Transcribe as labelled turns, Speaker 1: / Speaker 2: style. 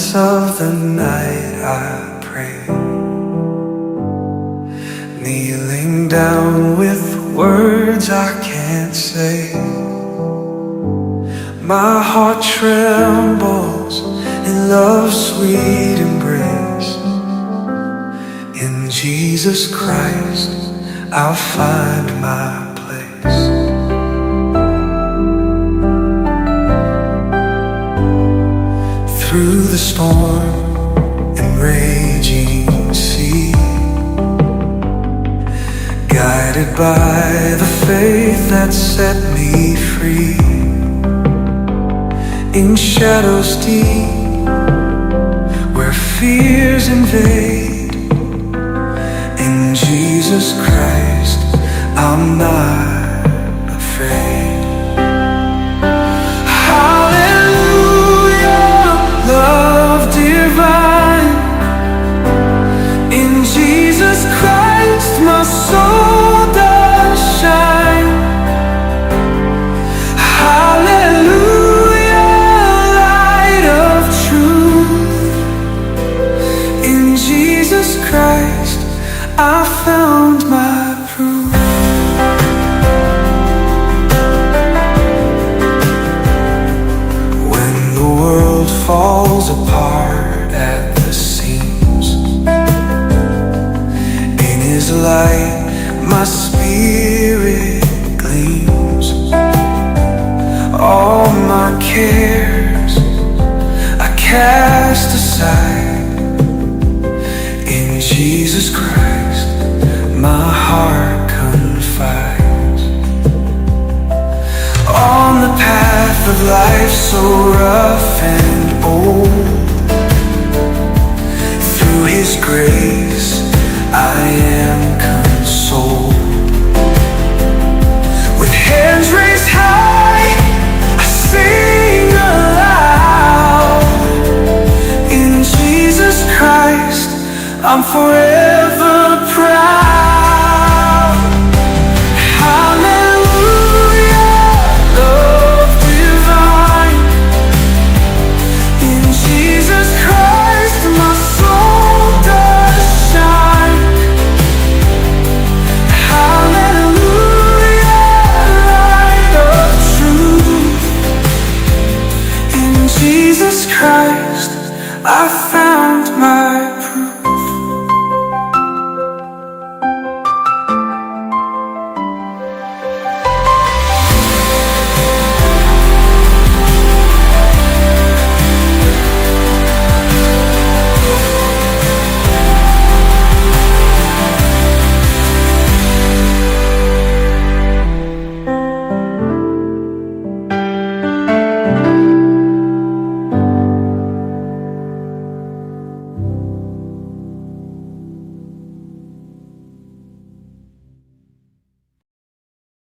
Speaker 1: silence of the night I pray, kneeling down with words I can't say. My heart trembles in love's sweet embrace. In Jesus Christ I'll find my place. Through the storm and raging sea, guided by the faith that set me free. In shadows deep, where fears invade, in Jesus Christ I'm not afraid. Love divine, in Jesus Christ my soul does shine. Hallelujah, light of truth, in Jesus Christ I found my proof. Falls apart at the seams, in His light my spirit gleams. All my cares I cast aside, in Jesus Christ my heart confides. On the path of life so rough and old, through His grace I am consoled. With hands raised high I sing aloud, in Jesus Christ I'm forever proud. I found